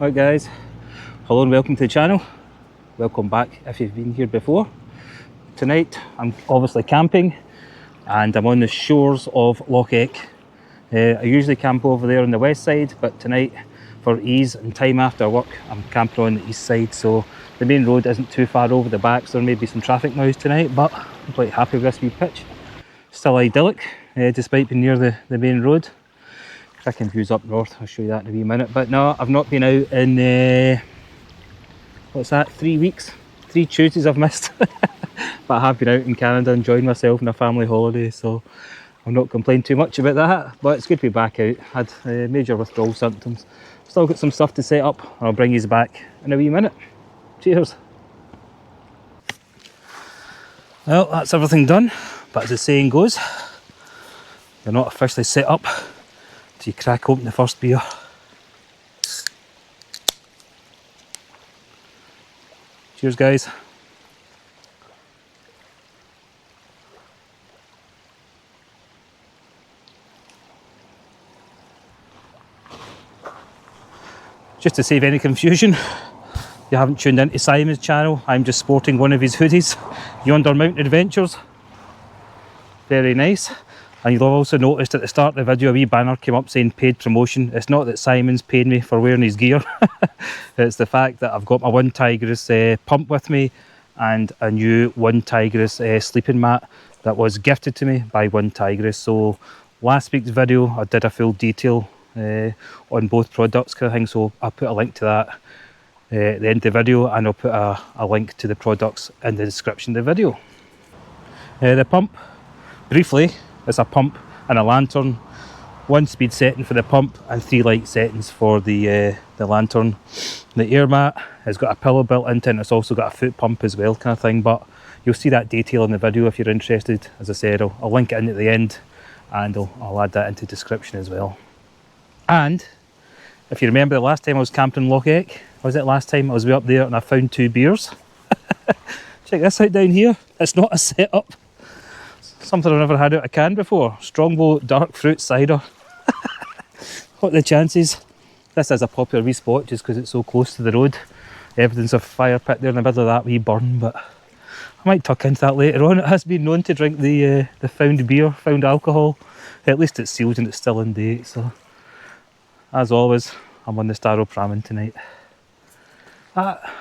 Right guys, hello and welcome to the channel. Welcome back if you've been here before. Tonight I'm obviously camping and I'm on the shores of Loch Eck. I usually camp over there on the west side, but tonight for ease and time after work I'm camping on the east side, so the main road isn't too far over the back, so there may be some traffic noise tonight, but I'm quite happy with this wee pitch. Still idyllic despite being near the main road. Cracking views up north, I'll show you that in a wee minute. But no, I've not been out in what's that, 3 weeks? 3 Tuesdays I've missed. But I have been out in Canada enjoying myself on a family holiday, so I'll not complain too much about that. But it's good to be back out. Had major withdrawal symptoms. Still got some stuff to set up, and I'll bring you back in a wee minute. Cheers. Well, that's everything done, but as the saying goes, they're not officially set up till you crack open the first beer. Cheers guys. Just to save any confusion, you haven't tuned into Simon's channel, I'm just sporting one of his hoodies, Yonder Mountain Adventures. Very nice. And you'll have also noticed at the start of the video a wee banner came up saying paid promotion. It's not that Simon's paid me for wearing his gear. It's the fact that I've got my OneTigris pump with me and a new OneTigris sleeping mat that was gifted to me by OneTigris. So last week's video I did a full detail on both products kind of thing, so I'll put a link to that at the end of the video, and I'll put a link to the products in the description of the video. The pump, briefly, it's a pump and a lantern, 1 speed setting for the pump and 3 light settings for the lantern. The air mat has got a pillow built into it, and it's also got a foot pump as well kind of thing, but you'll see that detail in the video if you're interested. As I said, I'll link it in at the end, and I'll add that into the description as well. And if you remember the last time I was camping in Loch Eck, was it last time I was way up there and I found 2 beers? Check this out down here, it's not a setup. Something I've never had out of a can before. Strongbow dark fruit cider. What are the chances? This is a popular wee spot just because it's so close to the road. Evidence of fire pit there in the middle of that wee burn, but I might tuck into that later on. It has been known to drink the found beer, found alcohol. At least it's sealed and it's still in date, so as always, I'm on the Staroprammin tonight.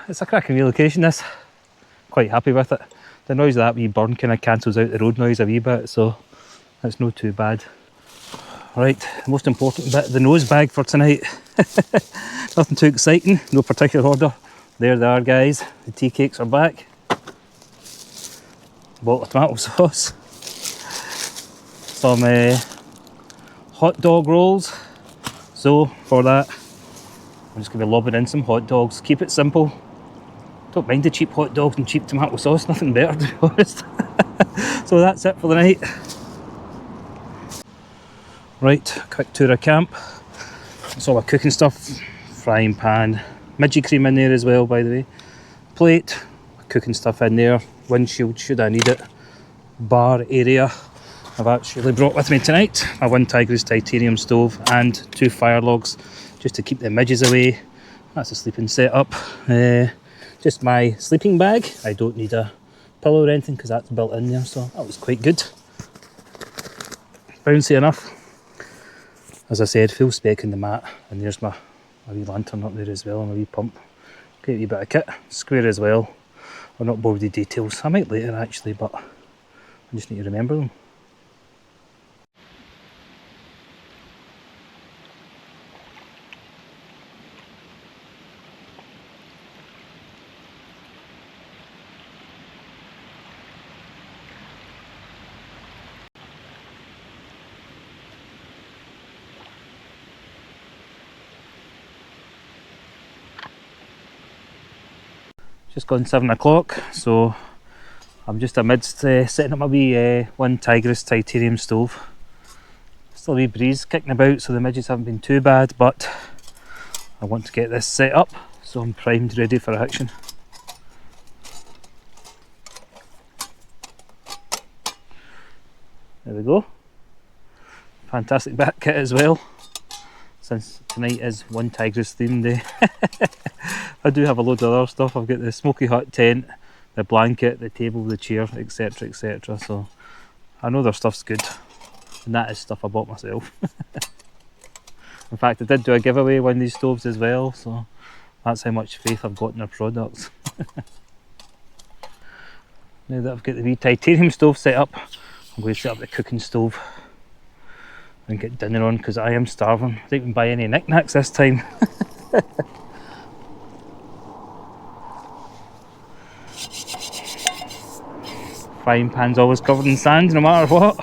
It's a cracking wee location this. Quite happy with it. The noise of that wee burn kind of cancels out the road noise a wee bit, so it's not too bad. Right, the most important bit, the nose bag for tonight. Nothing too exciting, no particular order. There they are guys, the tea cakes are back. Bottle of tomato sauce. Some hot dog rolls. So for that, I'm just going to be lobbing in some hot dogs. Keep it simple. Don't mind the cheap hot dogs and cheap tomato sauce, nothing better to be honest. So that's it for the night. Right, quick tour of camp. That's all my cooking stuff. Frying pan, midgie cream in there as well by the way. Plate, cooking stuff in there. Windshield should I need it. Bar area. I've actually brought with me tonight my OneTigris titanium stove and 2 fire logs just to keep the midges away. That's a sleeping setup. Just my sleeping bag. I don't need a pillow or anything because that's built in there, so that was quite good. Bouncy enough. As I said, full spec in the mat, and there's my wee lantern up there as well, and a wee pump. Great wee bit of kit. Square as well. I'll not bore with the details. I might later actually, but I just need to remember them. Just gone 7 o'clock, so I'm just amidst setting up my wee OneTigris titanium stove. Still a wee breeze kicking about, so the midges haven't been too bad, but I want to get this set up, so I'm primed ready for action. There we go. Fantastic back kit as well. since tonight is OneTigris theme day. I do have a load of other stuff. I've got the smoky hut tent, the blanket, the table, the chair, etc, etc. So I know their stuff's good, and that is stuff I bought myself. In fact, I did do a giveaway one of these stoves as well, so that's how much faith I've got in their products. Now that I've got the wee titanium stove set up, I'm going to set up the cooking stove and get dinner on, because I am starving. I didn't even buy any knickknacks this time. Frying pan's always covered in sand no matter what.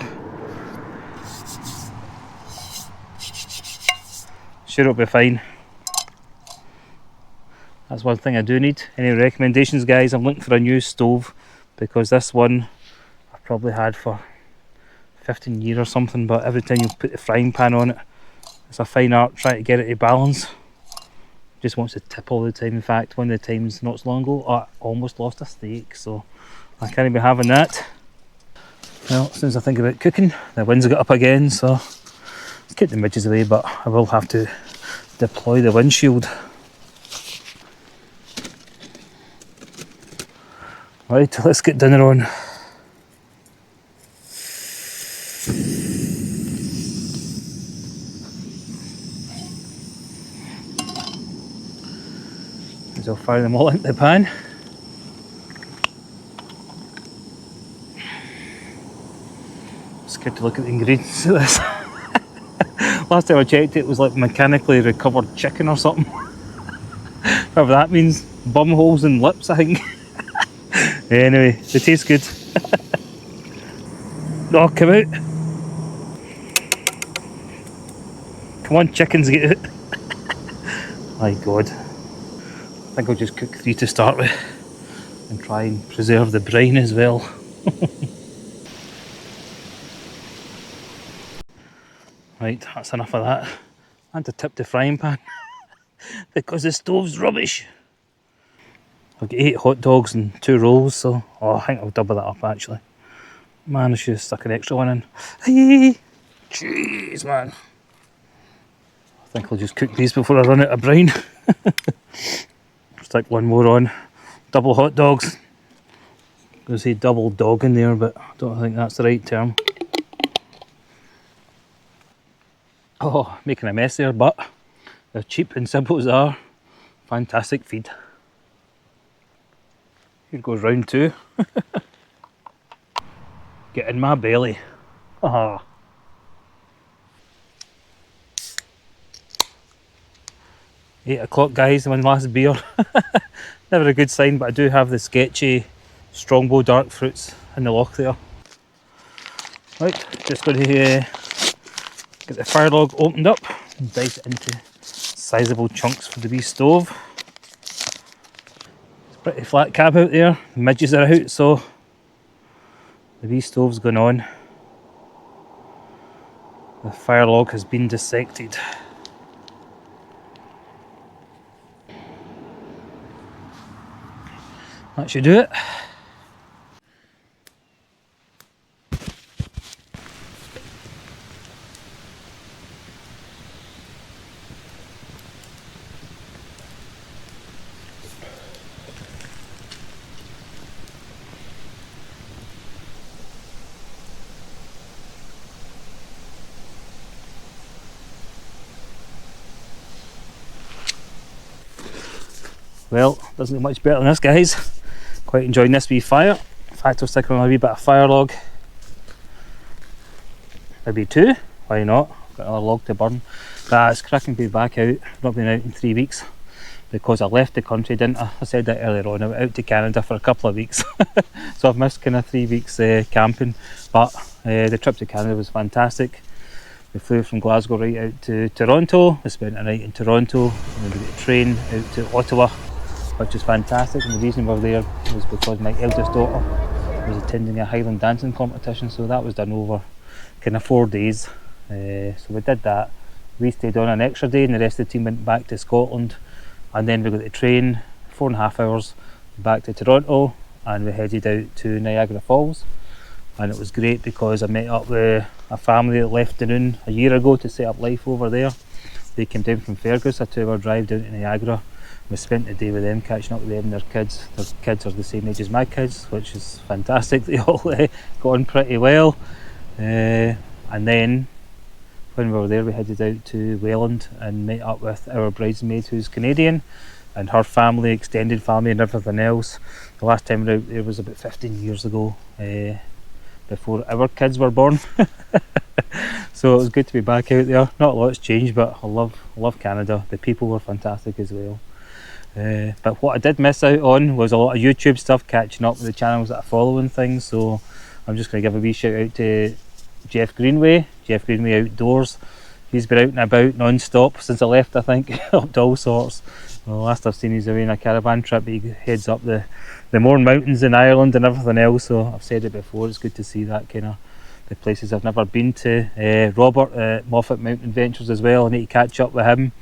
Sure, it'll be fine. That's one thing I do need. Any recommendations, guys? I'm looking for a new stove, because this one I've probably had for 15 years or something, but every time you put the frying pan on it, it's a fine art trying to get it to balance. Just wants to tip all the time. In fact, one of the times not so long ago, I almost lost a steak, so I can't be having that. Well, as soon as I think about cooking, the winds got up again, so let's keep the midges away, but I will have to deploy the windshield. Right, let's get dinner on. So I'll fire them all into the pan. Scared to look at the ingredients of this. Last time I checked it was like mechanically recovered chicken or something. Whatever that means. Bum holes and lips, I think. Anyway, they taste good. Oh, come out. Come on, chickens, get out. My God. I think I'll just cook 3 to start with and try and preserve the brine as well. Right, that's enough of that. I had to tip the frying pan because the stove's rubbish. I've got 8 hot dogs and 2 rolls, so I think I'll double that up actually. Man, I should have stuck an extra one in. Hey, jeez, man. I think I'll just cook these before I run out of brine. Stick one more on. Double hot dogs. I'm going to say double dog in there, but I don't think that's the right term. Oh, making a mess there, but they're cheap and simple as they are. Fantastic feed. Here goes round 2. Get in my belly. Ah. 8 o'clock, guys, one last beer. Never a good sign, but I do have the sketchy Strongbow dark fruits in the loch there. Right, just going to get the fire log opened up and dice it into sizable chunks for the wee stove. It's pretty flat cab out there, the midges are out, so the wee stove's going on. The fire log has been dissected. That should do it. Well, doesn't get much better than this, guys. Quite enjoying this wee fire. In fact, I'll stick on a wee bit of fire log. Maybe 2, why not? Got another log to burn. It's cracking to be back out. Not been out in 3 weeks because I left the country, didn't I? I said that earlier on. I went out to Canada for a couple of weeks. So I've missed kind of 3 weeks camping. But the trip to Canada was fantastic. We flew from Glasgow right out to Toronto. We spent a night in Toronto and then we got a train out to Ottawa, which was fantastic. And the reason we were there was because my eldest daughter was attending a Highland dancing competition, so that was done over kind of 4 days. So we did that. We stayed on an extra day and the rest of the team went back to Scotland, and then we got the train 4.5 hours back to Toronto and we headed out to Niagara Falls. And it was great because I met up with a family that left Dunoon a year ago to set up life over there. They came down from Fergus, a 2-hour drive down to Niagara. We spent the day with them, catching up with them and their kids. Their kids are the same age as my kids, which is fantastic. They all got on pretty well. And then when we were there, we headed out to Welland and met up with our bridesmaid who's Canadian, and her family, extended family and everything else. The last time we were out there was about 15 years ago, before our kids were born. So it was good to be back out there. Not a lot's changed, but I love Canada. The people were fantastic as well. But what I did miss out on was a lot of YouTube stuff, catching up with the channels that I follow and things. So I'm just going to give a wee shout out to Jeff Greenway Outdoors. He's been out and about non-stop since I left, I think, up to all sorts. Well, the last I've seen he's away on a caravan trip, but he heads up the Mourne Mountains in Ireland and everything else. So I've said it before, it's good to see that kind of the places I've never been to. Robert Moffat Mountain Adventures as well, I need to catch up with him.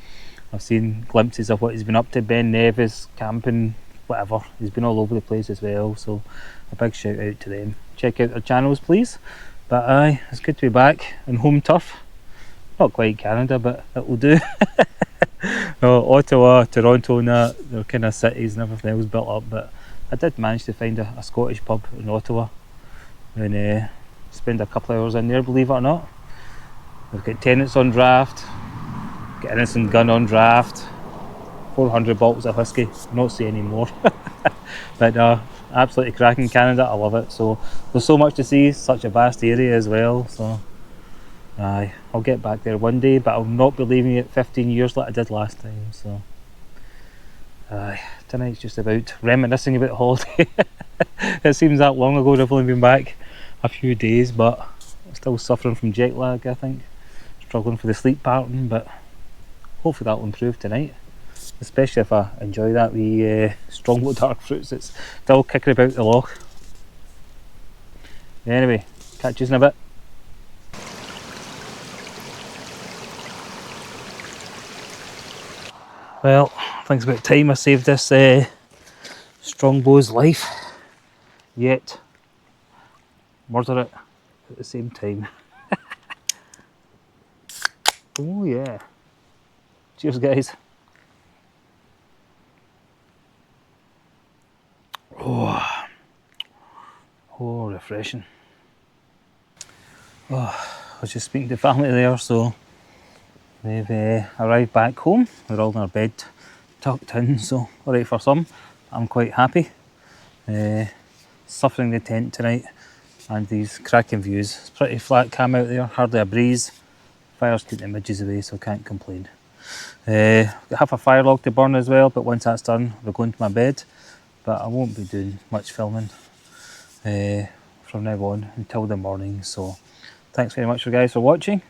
I've seen glimpses of what he's been up to, Ben Nevis, camping, whatever. He's been all over the place as well, so a big shout out to them. Check out their channels please. But aye, it's good to be back on home turf. Not quite Canada, but it will do. No, Ottawa, Toronto and that, they're kind of cities and everything else built up, but I did manage to find a Scottish pub in Ottawa and spend a couple of hours in there, believe it or not. We've got tenants on draft, got innocent gun on draft, 400 bottles of whiskey, not say any more. But absolutely cracking Canada, I love it. So there's so much to see, such a vast area as well. So aye, I'll get back there one day, but I'll not be leaving it 15 years like I did last time. So aye, tonight's just about reminiscing about the holiday. It seems that long ago, I've only been back a few days, but I'm still suffering from jet lag, I think. Struggling for the sleep pattern, but hopefully that'll improve tonight. Especially if I enjoy that wee strongbow dark fruits that's still kicking about the loch. Anyway, catch you in a bit. Well, I think it's about time I saved this strongbow's life, yet murder it at the same time. Oh yeah. Cheers guys. Oh, refreshing. Oh, I was just speaking to family there, so they've arrived back home. They're all in their bed, tucked in, so alright for some. I'm quite happy. Suffering the tent tonight and these cracking views. It's pretty flat cam out there, hardly a breeze. Fire's keeping the midges away, so I can't complain. Got half a fire log to burn as well, but once that's done, we're going to my bed. But I won't be doing much filming from now on until the morning. So thanks very much for guys for watching.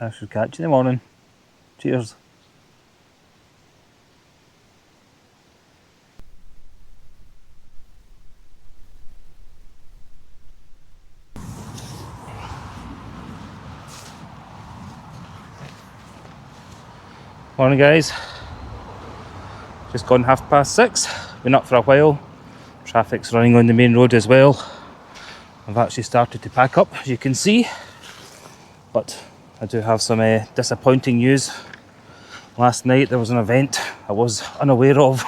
I shall catch you in the morning. Cheers. Morning guys. Just gone 6:30. Been up for a while. Traffic's running on the main road as well. I've actually started to pack up, as you can see. But I do have some disappointing news. Last night there was an event I was unaware of.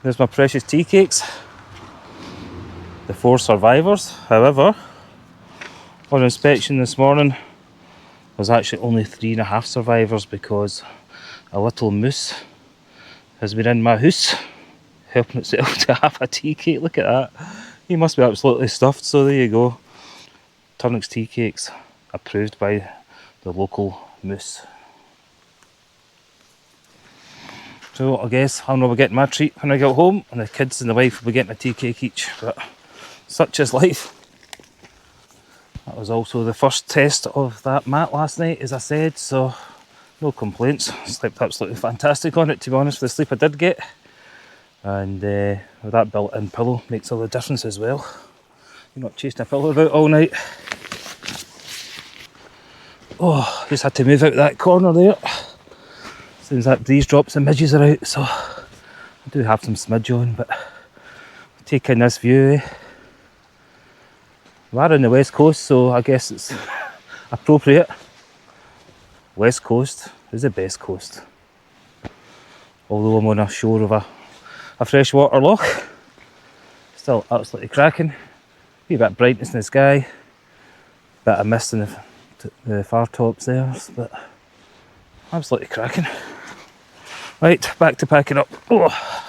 There's my precious tea cakes. The 4 survivors. However, on inspection this morning, there's actually only 3.5 survivors because a little moose has been in my house helping itself to half a tea cake. Look at that. He must be absolutely stuffed, so there you go. Trossachs tea cakes approved by the local moose. So I guess I'll know we're getting my treat when I get home, and the kids and the wife will be getting a tea cake each, but such is life. That was also the first test of that mat last night, as I said, so no complaints. Slept absolutely fantastic on it, to be honest, for the sleep I did get. And with that built-in pillow makes all the difference as well. You're not chasing a pillow about all night. Oh, just had to move out that corner there. As soon as that breeze drops, the midges are out, so I do have some smidge on, but take in this view. We are on the west coast, so I guess it's appropriate. West Coast is the best coast. Although I'm on a shore of a freshwater loch, still absolutely cracking. Wee bit of brightness in the sky, bit of mist in the far tops there, but absolutely cracking. Right, back to packing up. Oh.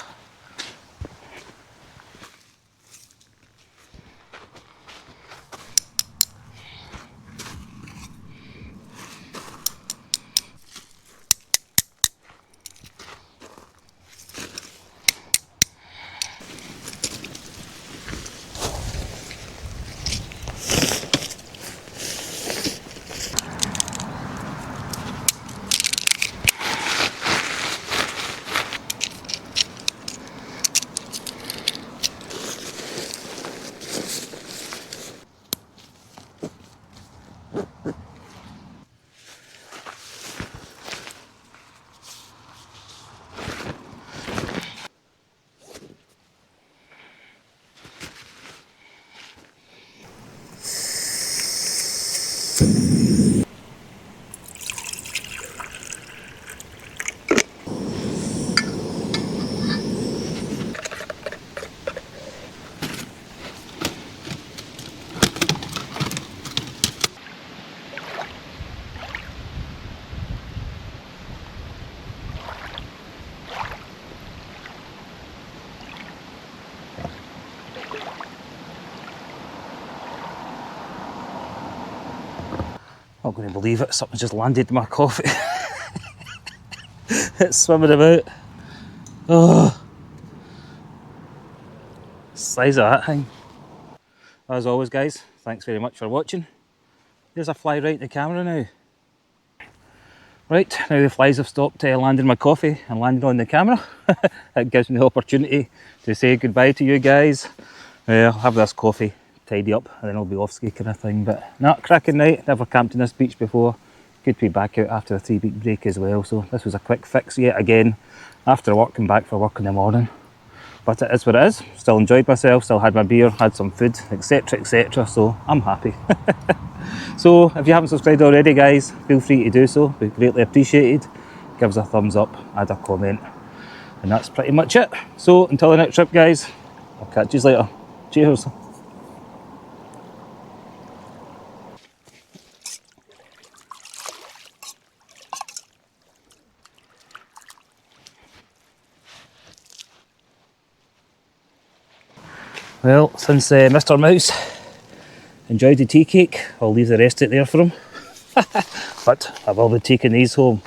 Not going to believe it, something just landed in my coffee. It's swimming about. Oh, size of that thing. As always guys, thanks very much for watching. There's a fly right in the camera now. Right, now the flies have stopped landing my coffee and landing on the camera. It gives me the opportunity to say goodbye to you guys. I'll have this coffee, tidy up, and then I'll be off ski kind of thing. But not cracking night, never camped in this beach before. Good to be back out after a 3-week break as well. So this was a quick fix yet again, after working back for work in the morning. But it is what it is. Still enjoyed myself, still had my beer, had some food, etc, etc. So I'm happy. So if you haven't subscribed already guys, feel free to do so, be greatly appreciated. Give us a thumbs up, add a comment, and that's pretty much it. So until the next trip guys, I'll catch you later. Cheers. Well, since Mr. Mouse enjoyed the tea cake, I'll leave the rest of it there for him. But I will be taking these home.